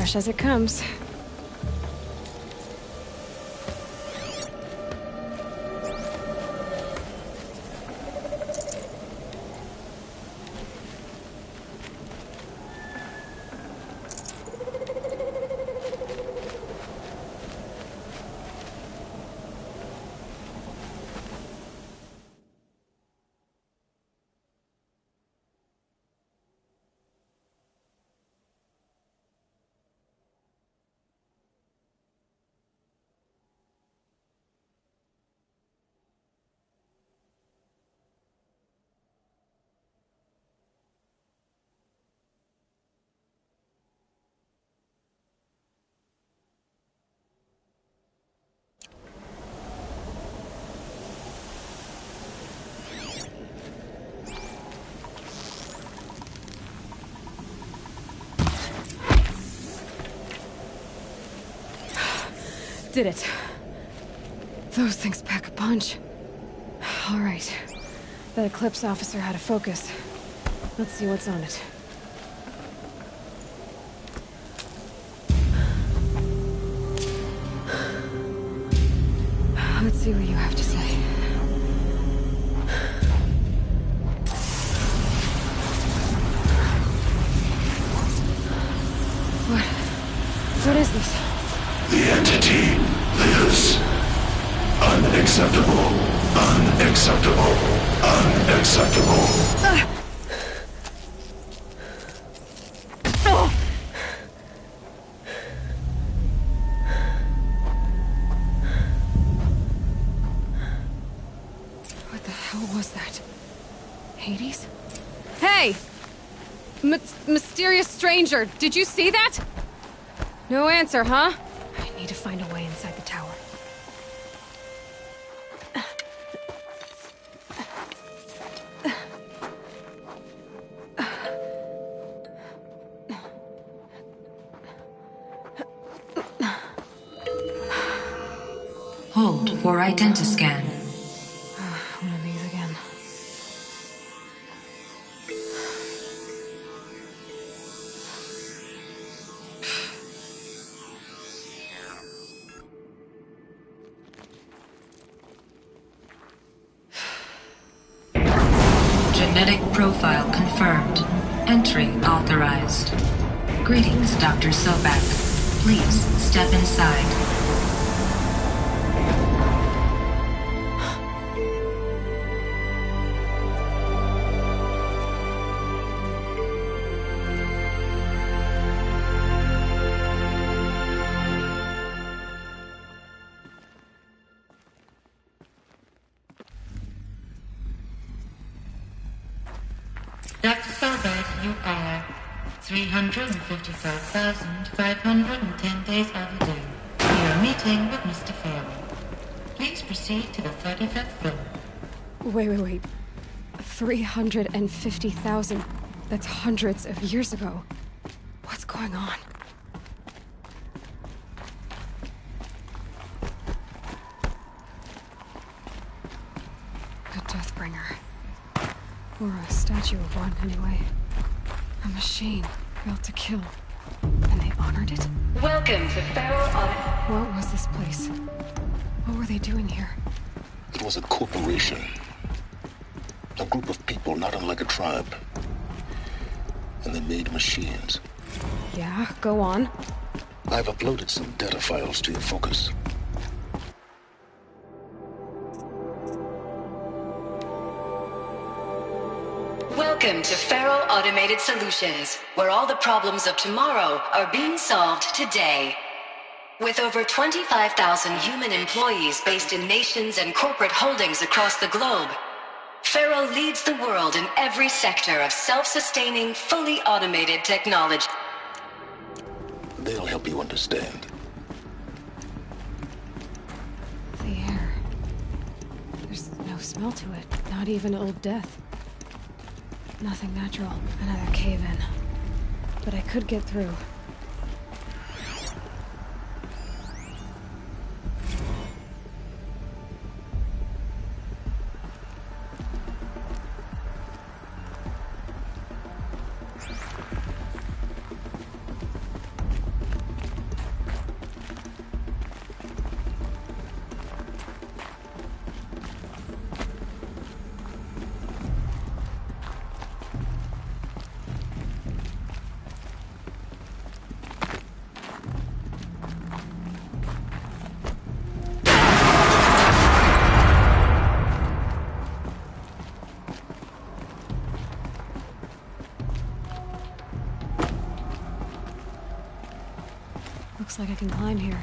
Fresh as it comes. Did it. Those things pack a punch. All right. That Eclipse officer had a focus. Let's see what's on it. Let's see what you have to say. What is this? The entity lives. Unacceptable. Unacceptable. Unacceptable. What the hell was that? Hades? Hey! Mysterious stranger, did you see that? No answer, huh? I need to find a way inside the tower. Hold for identiscan. One of these again. Genetic profile confirmed. Entry authorized. Greetings, Dr. Sobek. Please step inside. Dr. Sobek, you are 355,510 days overdue. You are meeting with Mr. Farrell. Please proceed to the 35th floor. Wait. 350,000. That's hundreds of years ago. What's going on? A Deathbringer. Or a statue of one, anyway. A machine built to kill. And they honored it? Welcome to Feral Audit. What was this place? What were they doing here? It was a corporation. A group of people not unlike a tribe. And they made machines. Yeah, go on. I've uploaded some data files to your focus. Welcome to Feral Automated Solutions, where all the problems of tomorrow are being solved today. With over 25,000 human employees based in nations and corporate holdings across the globe, Feral leads the world in every sector of self-sustaining, fully automated technology. They'll help you understand. The air. There's no smell to it. Not even Old Death. Nothing natural. Another cave-in. But I could get through. Looks like I can climb here.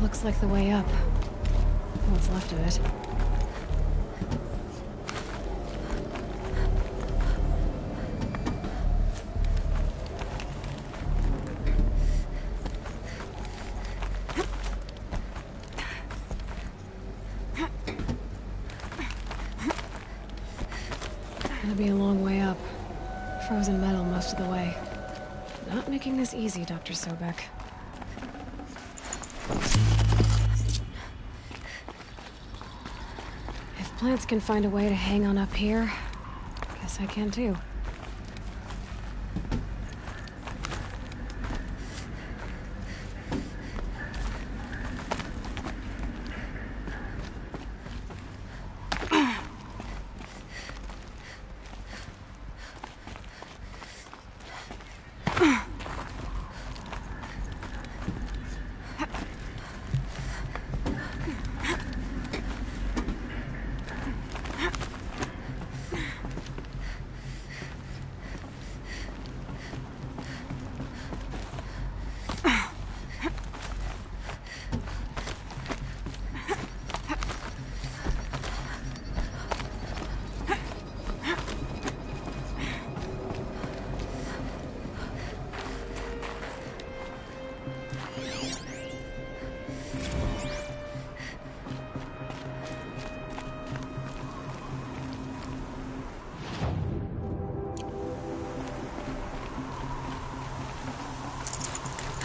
Looks like the way up. What's left of it. Gonna be a long way up. Frozen metal most of the way. Not making this easy, Dr. Sobek. If plants can find a way to hang on up here, guess I can too.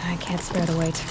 I can't spare the weight.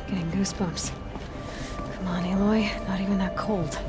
Getting goosebumps. Come on, Aloy. Not even that cold.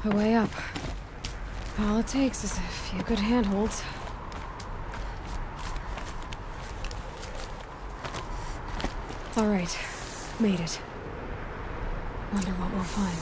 A way up. All it takes is a few good handholds. All right, made it. Wonder what we'll find.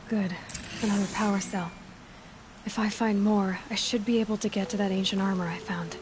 Good. Another power cell. If I find more, I should be able to get to that ancient armor I found.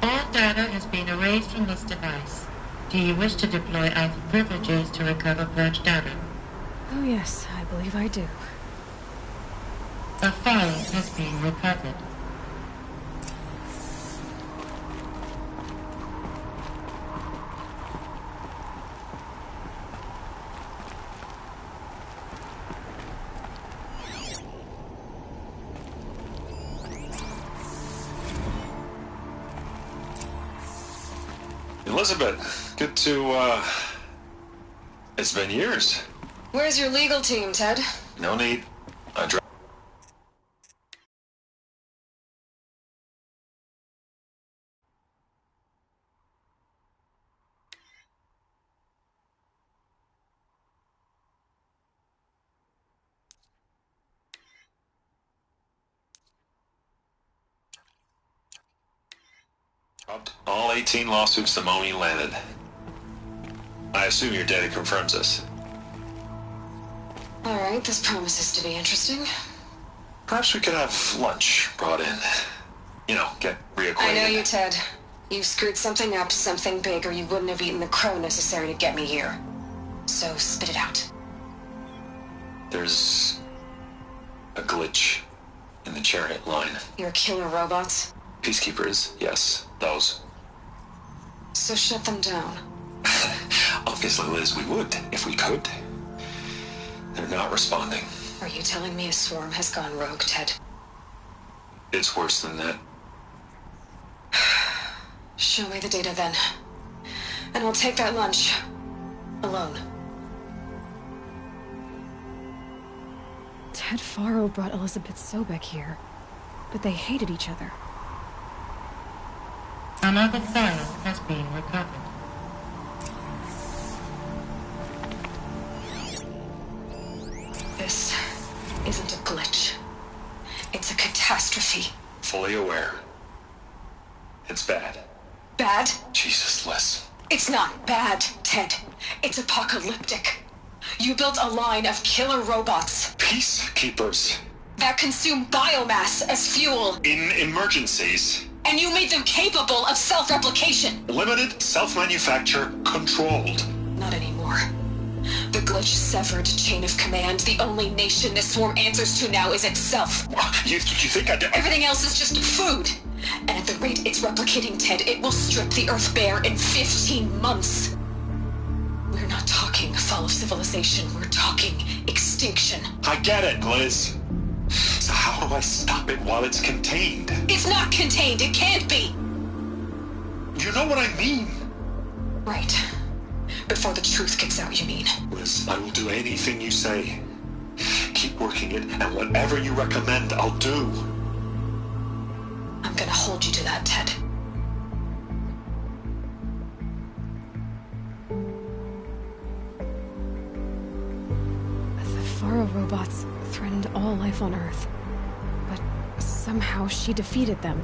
All data has been erased from this device. Do you wish to deploy Alpha privileges to recover purged data? Oh yes, I believe I do. A file has been recovered. Elizabeth, good to, it's been years. Where's your legal team, Ted? No need. I dropped all 18 lawsuits the moment you landed. I assume your data confirms this. Alright, this promises to be interesting. Perhaps we could have lunch brought in. You know, get reacquainted. I know you, Ted. You screwed something up, something big, or you wouldn't have eaten the crow necessary to get me here. So spit it out. There's a glitch in the chariot line. Your killer robots? Peacekeepers, yes, those. So shut them down. Obviously, Liz, we would, if we could. They're not responding. Are you telling me a swarm has gone rogue, Ted? It's worse than that. Show me the data then. And I'll take that lunch. Alone. Ted Faro brought Elizabeth Sobek here, but they hated each other. Another file has been recovered. This isn't a glitch. It's a catastrophe. Fully aware. It's bad. Bad? Jesus, Liz. It's not bad, Ted. It's apocalyptic. You built a line of killer robots Peacekeepers. that consume biomass as fuel, In emergencies. and you made them capable of self-replication. Limited, self-manufacture, controlled. Not anymore. The glitch severed chain of command. The only nation this swarm answers to now is itself. You think I did? Everything else is just food. And at the rate it's replicating, Ted, it will strip the Earth bare in 15 months. We're not talking talking fall of civilization. We're talking extinction. I get it, Liz. So how do I stop it while it's contained? It's not contained. It can't be. You know what I mean? Right. Before the truth gets out, you mean? Liz, I will do anything you say. Keep working it, and whatever you recommend, I'll do. I'm gonna hold you to that, Ted. The Faro robots threatened all life on Earth. But somehow she defeated them.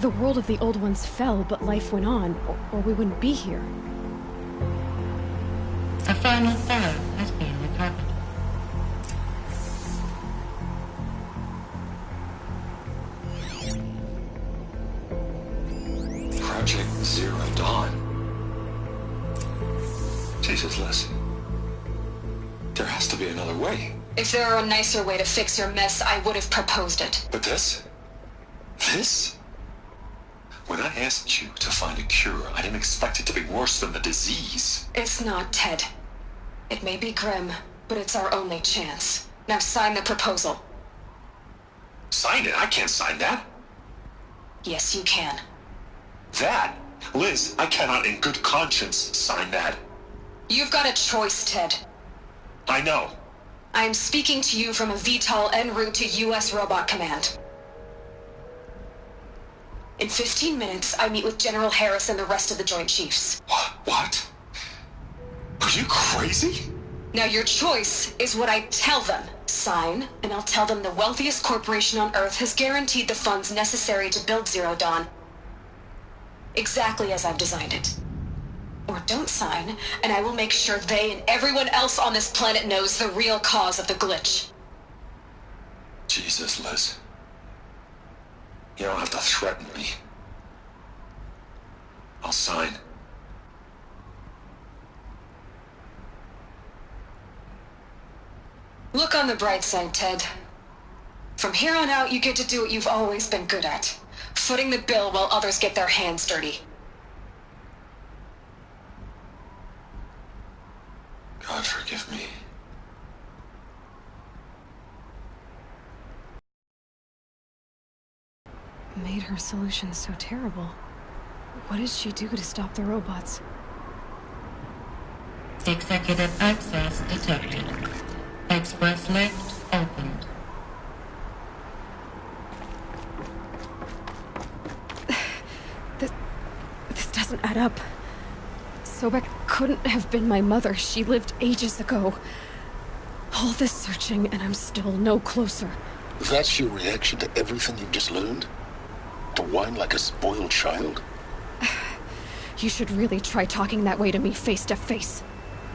The world of the Old Ones fell, but life went on, or we wouldn't be here. A final foe has been recovered. Project Zero Dawn. Jesus, Liz. There has to be another way. If there were a nicer way to fix your mess, I would have proposed it. But this? This? When I asked you to find a cure, I didn't expect it to be worse than the disease. It's not, Ted. It may be grim, but it's our only chance. Now sign the proposal. Sign it? I can't sign that. Yes, you can. That? Liz, I cannot in good conscience sign that. You've got a choice, Ted. I know. I am speaking to you from a VTOL en route to U.S. Robot Command. In 15 minutes, I meet with General Harris and the rest of the Joint Chiefs. What? Are you crazy? Now your choice is what I tell them. Sign, and I'll tell them the wealthiest corporation on Earth has guaranteed the funds necessary to build Zero Dawn. Exactly as I've designed it. Or don't sign, and I will make sure they and everyone else on this planet knows the real cause of the glitch. Jesus, Liz. You don't have to threaten me. I'll sign. Look on the bright side, Ted. From here on out, you get to do what you've always been good at. Footing the bill while others get their hands dirty. God forgive me. Made her solution so terrible. What did she do to stop the robots? Executive access detected. Express lift opened. This doesn't add up. Sobek couldn't have been my mother. She lived ages ago. All this searching, and I'm still no closer. That's your reaction to everything you've just learned? To whine like a spoiled child? You should really try talking that way to me face to face.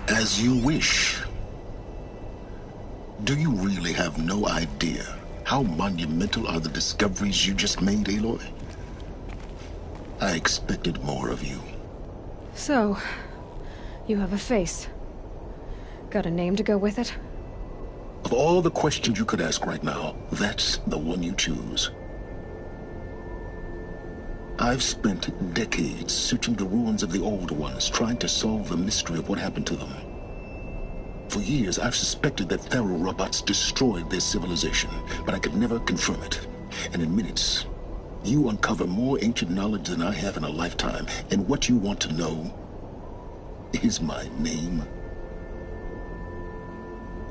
As you wish. Do you really have no idea how monumental are the discoveries you just made, Aloy? I expected more of you. So, you have a face. Got a name to go with it? Of all the questions you could ask right now, that's the one you choose. I've spent decades searching the ruins of the Old Ones, trying to solve the mystery of what happened to them. For years, I've suspected that Faro robots destroyed their civilization, but I could never confirm it. And in minutes, you uncover more ancient knowledge than I have in a lifetime, and what you want to know is my name.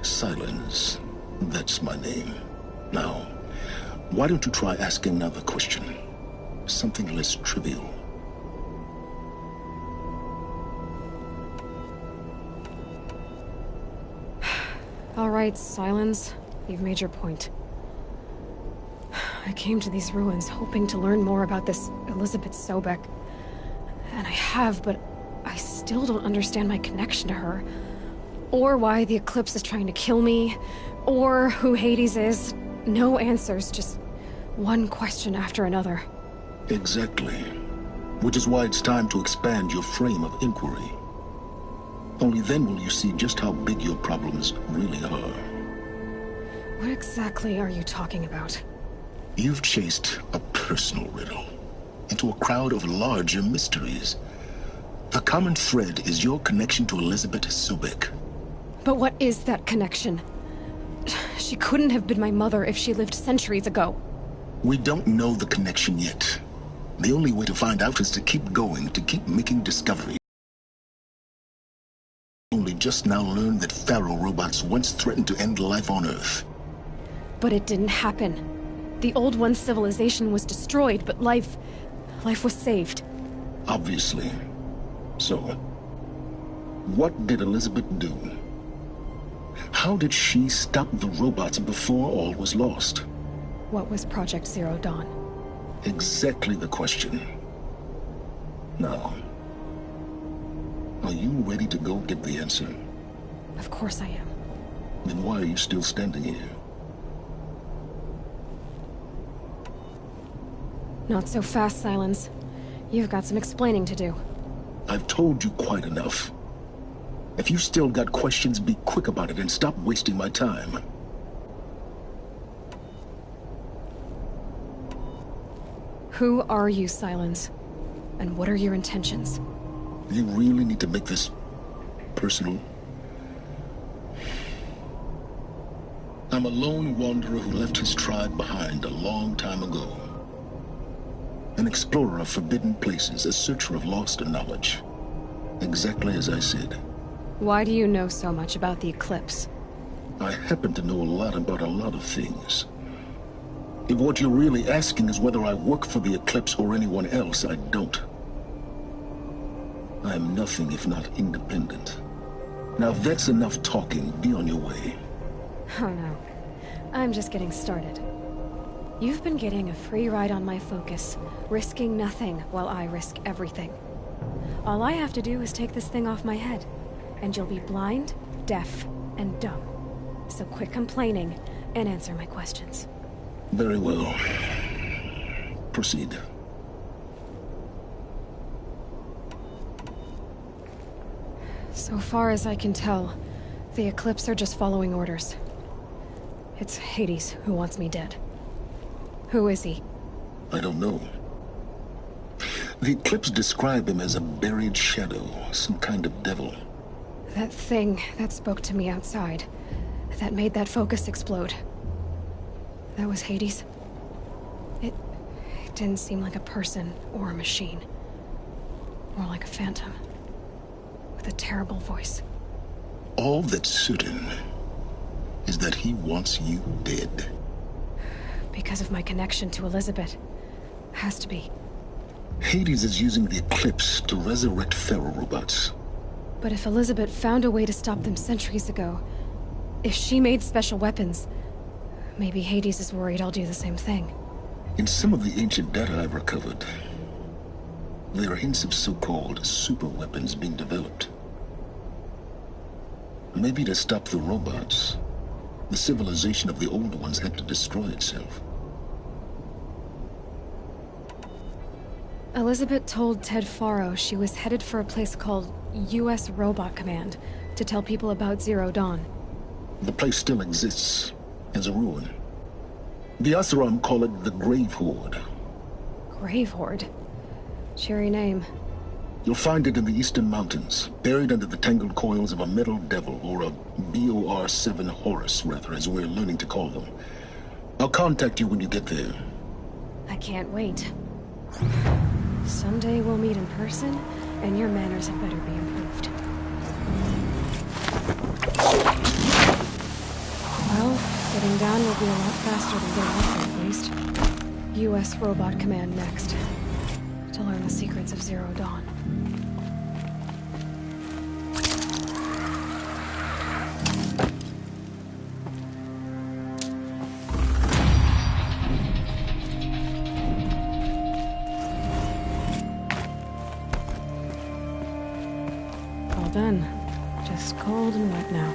Silence. That's my name. Now, why don't you try asking another question? Something less trivial. All right, Silence. You've made your point. I came to these ruins hoping to learn more about this Elizabeth Sobek. And I have, but I still don't understand my connection to her. Or why the Eclipse is trying to kill me. Or who Hades is. No answers, just one question after another. Exactly. Which is why it's time to expand your frame of inquiry. Only then will you see just how big your problems really are. What exactly are you talking about? You've chased a personal riddle into a crowd of larger mysteries. The common thread is your connection to Elizabeth Sobek. But what is that connection? She couldn't have been my mother if she lived centuries ago. We don't know the connection yet. The only way to find out is to keep going, to keep making discoveries. Only just now learned that Faro robots once threatened to end life on Earth. But it didn't happen. The Old One's civilization was destroyed, but life was saved. Obviously. So, what did Elizabeth do? How did she stop the robots before all was lost? What was Project Zero Dawn? Exactly the question. Now, are you ready to go get the answer? Of course I am. Then why are you still standing here? Not so fast, Silence. You've got some explaining to do. I've told you quite enough. If you've still got questions, be quick about it and stop wasting my time. Who are you, Silence? And what are your intentions? You really need to make this personal? I'm a lone wanderer who left his tribe behind a long time ago. An explorer of forbidden places, a searcher of lost knowledge. Exactly as I said. Why do you know so much about the Eclipse? I happen to know a lot about a lot of things. If what you're really asking is whether I work for the Eclipse or anyone else, I don't. I am nothing if not independent. Now if that's enough talking, be on your way. Oh no. I'm just getting started. You've been getting a free ride on my focus, risking nothing while I risk everything. All I have to do is take this thing off my head, and you'll be blind, deaf, and dumb. So quit complaining and answer my questions. Very well. Proceed. So far as I can tell, the Eclipse are just following orders. It's Hades who wants me dead. Who is he? I don't know. The Eclipse describe him as a buried shadow, some kind of devil. That thing that spoke to me outside, that made that focus explode. That was Hades. It didn't seem like a person or a machine. More like a phantom. With a terrible voice. All that's certain is that he wants you dead. Because of my connection to Elizabeth. Has to be. Hades is using the Eclipse to resurrect Faro robots. But if Elizabeth found a way to stop them centuries ago, if she made special weapons, maybe Hades is worried I'll do the same thing. In some of the ancient data I've recovered, there are hints of so-called super weapons being developed. Maybe to stop the robots, the civilization of the older ones had to destroy itself. Elizabeth told Ted Faro she was headed for a place called U.S. Robot Command to tell people about Zero Dawn. The place still exists, as a ruin. The Oseram call it the Grave Horde. Grave Horde? Cheery name. You'll find it in the Eastern Mountains, buried under the tangled coils of a metal devil, or a BOR-7 Horus, rather, as we're learning to call them. I'll contact you when you get there. I can't wait. Someday we'll meet in person, and your manners had better be improved. Well, getting down will be a lot faster than getting up there, at least. U.S. Robot Command next. To learn the secrets of Zero Dawn. All done. Just cold and wet now.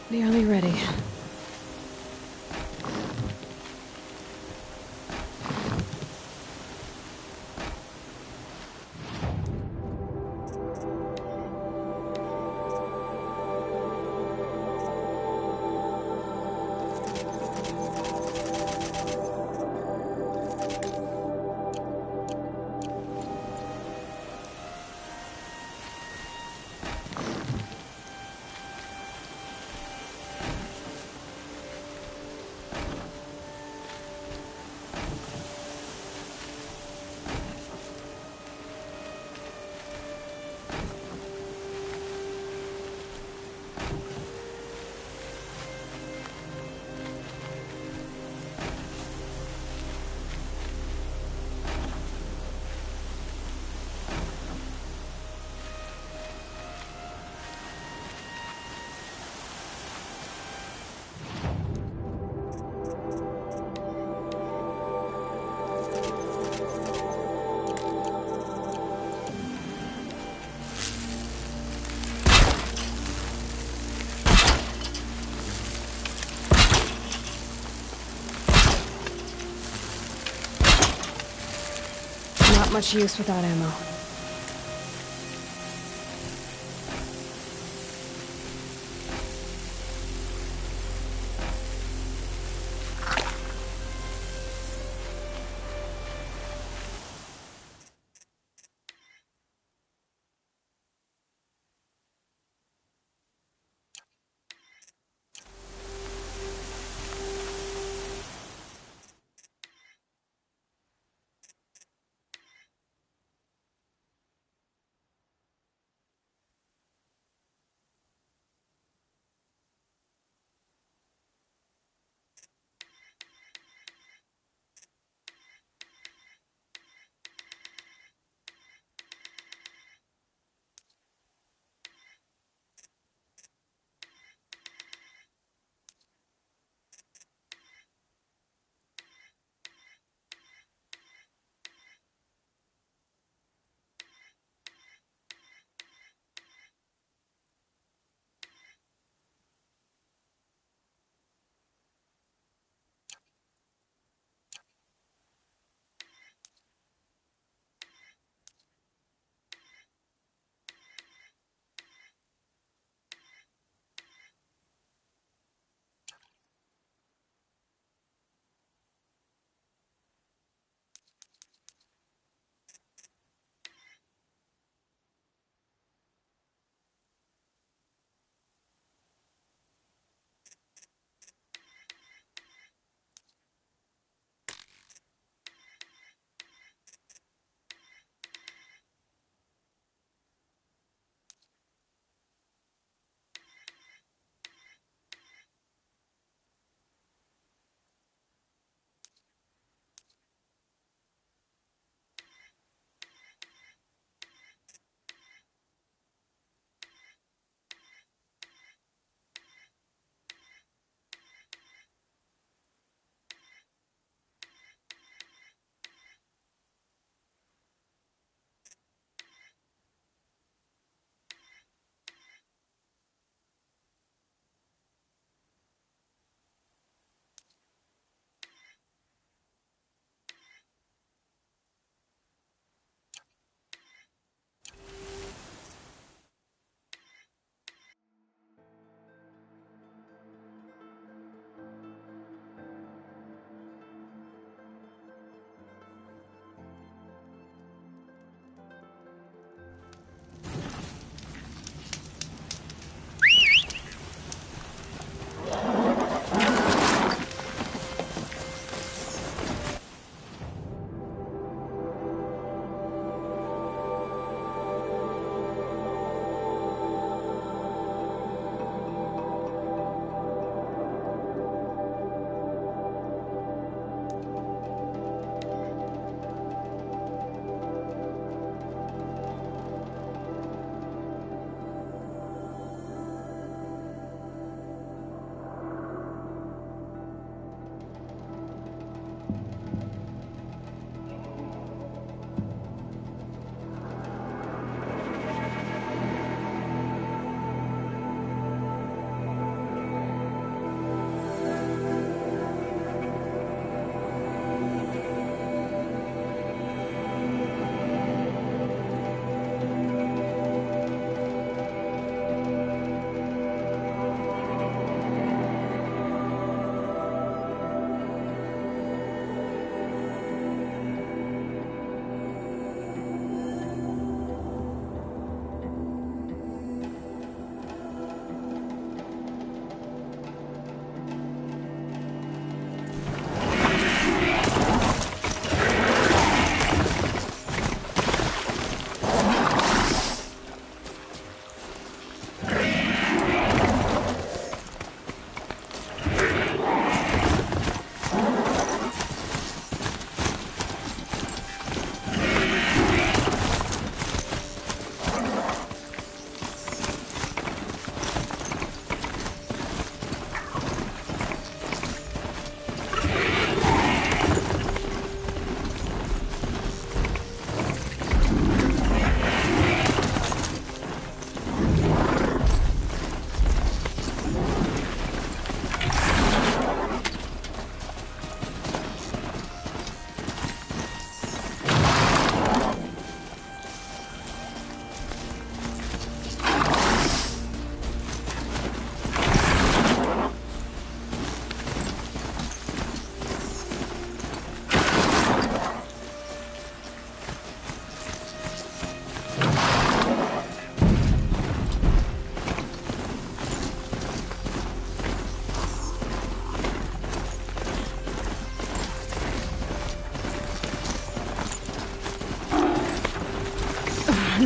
Nearly ready. Not much use without ammo.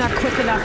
not quick enough.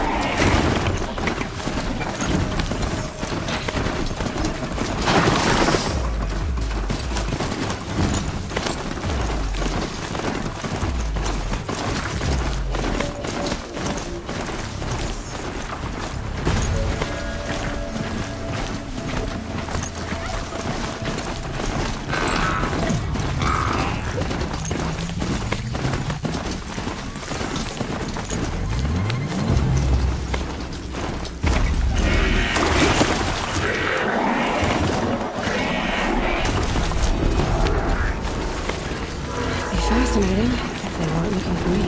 Fascinating, if they weren't looking for me.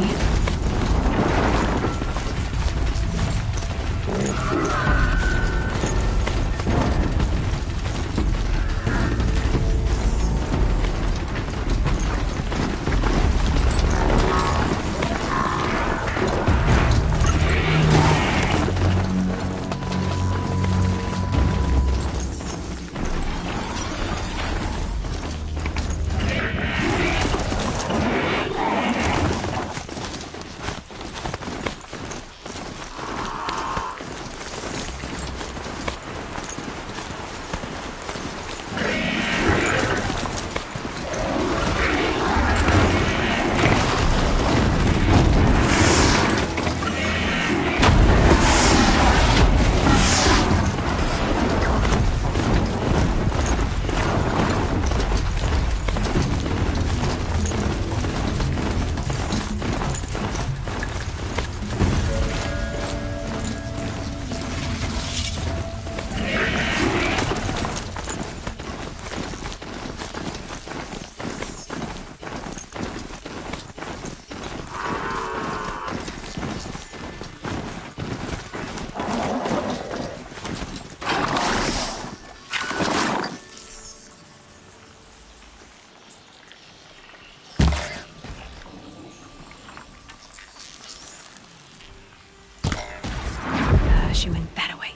She went that away.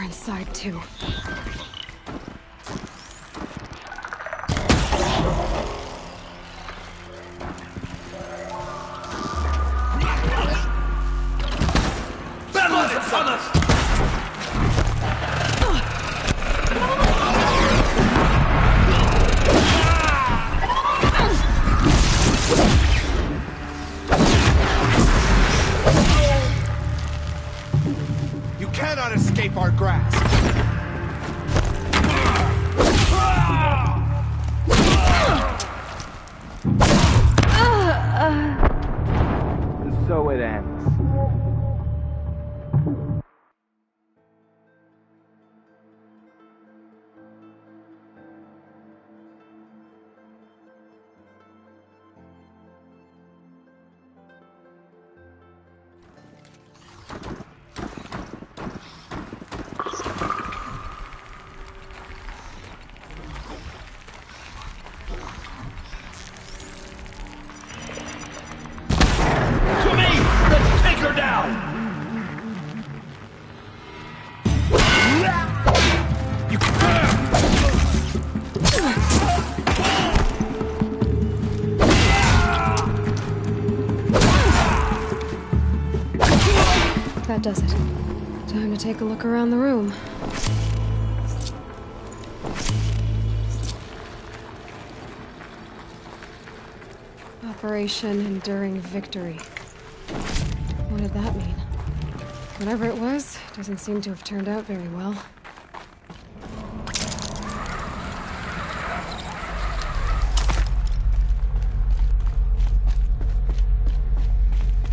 Inside too. You cannot escape our grasp. And so it ends. does it. Time to take a look around the room. Operation Enduring Victory. What did that mean? Whatever it was, doesn't seem to have turned out very well.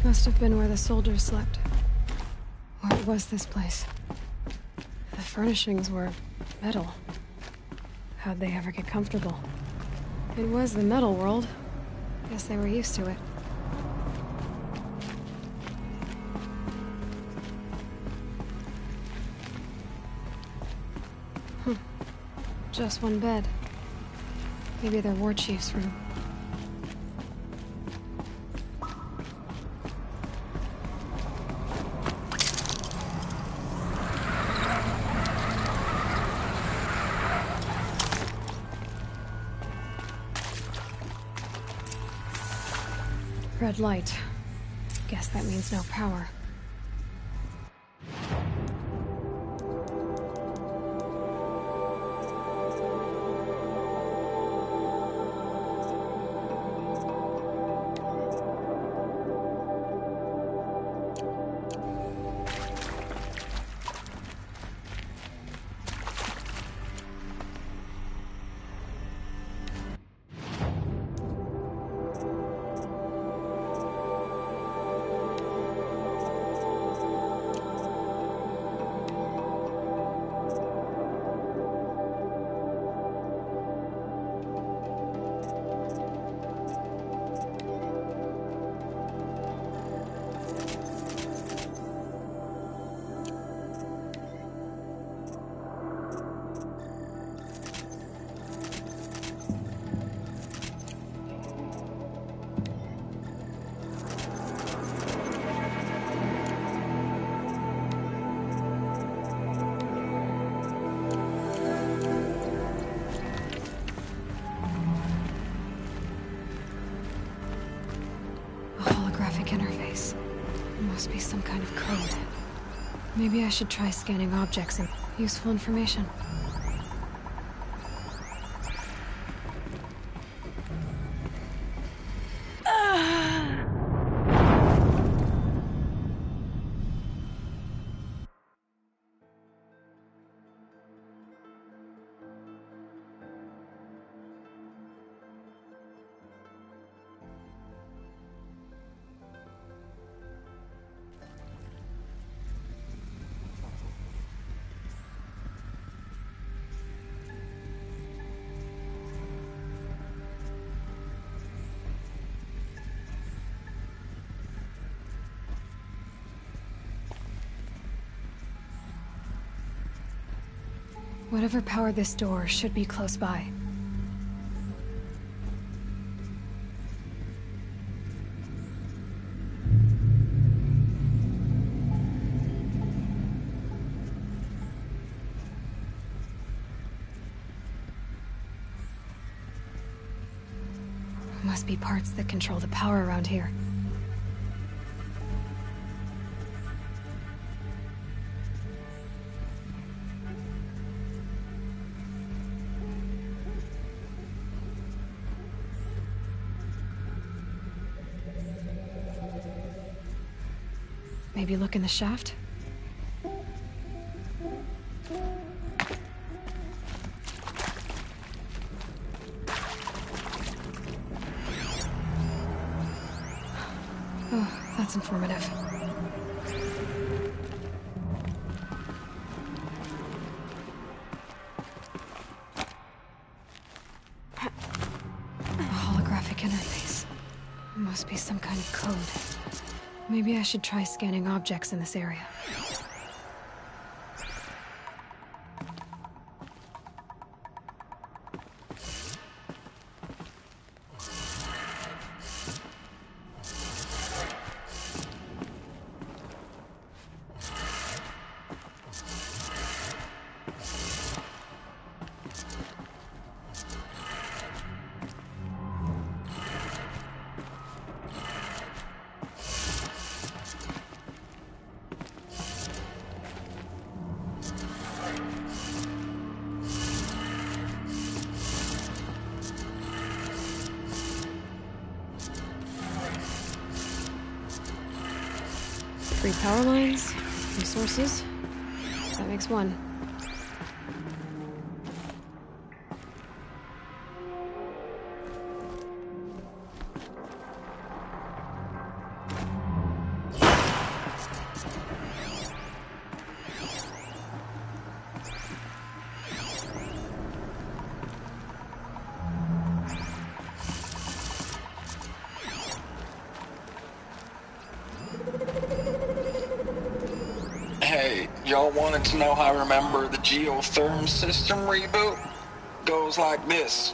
Must have been where the soldiers slept. What was this place? The furnishings were metal. How'd they ever get comfortable? It was the metal world. Guess they were used to it. Just one bed. Maybe their war chief's room. Red light. Guess that means no power. Interface. Must be some kind of code. Maybe I should try scanning objects and useful information. Whatever powered this door should be close by. Must be parts that control the power around here. Maybe look in the shaft? Oh, that's informative. A holographic interface. Must be some kind of code. Maybe I should try scanning objects in this area. 3 power lines, resources. That makes 1. Hey, y'all wanted to know how I remember the geotherm system reboot? Goes like this.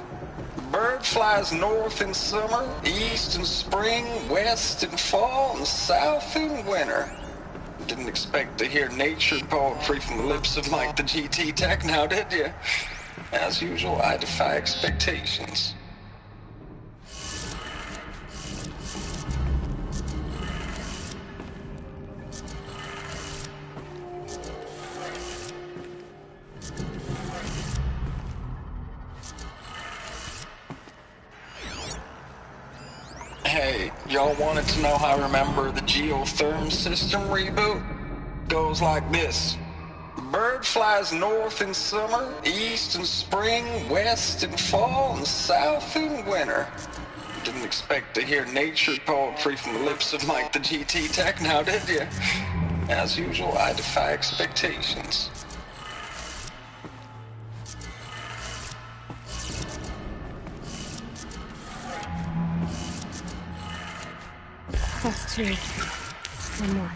Bird flies north in summer, east in spring, west in fall, and south in winter. Didn't expect to hear nature poetry from the lips of Mike the GT Tech now, did you? As usual, I defy expectations. Hey, y'all wanted to know how I remember the geotherm system reboot? Goes like this. Bird flies north in summer, east in spring, west in fall, and south in winter. Didn't expect to hear nature poetry from the lips of Mike the GT Tech now, did you? As usual, I defy expectations. That's 2. 1 more.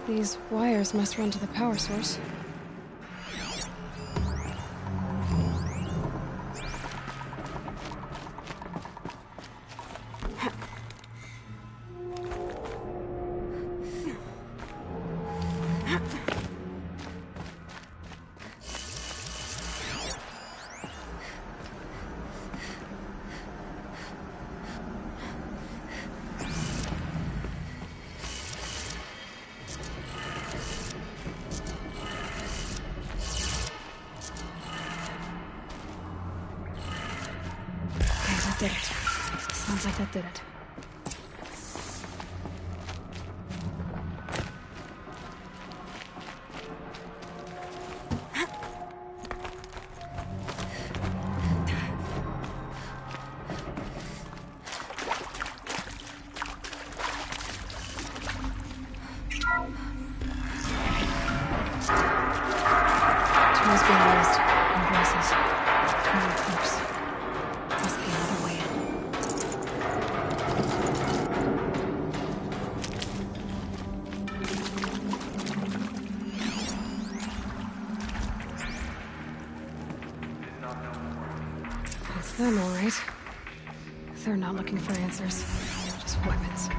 These wires must run to the power source. Did it. Sounds like that did it. Tools being used. And voices. Coming close. Must be another way in. That's them, all right. They're not looking for answers. Just weapons.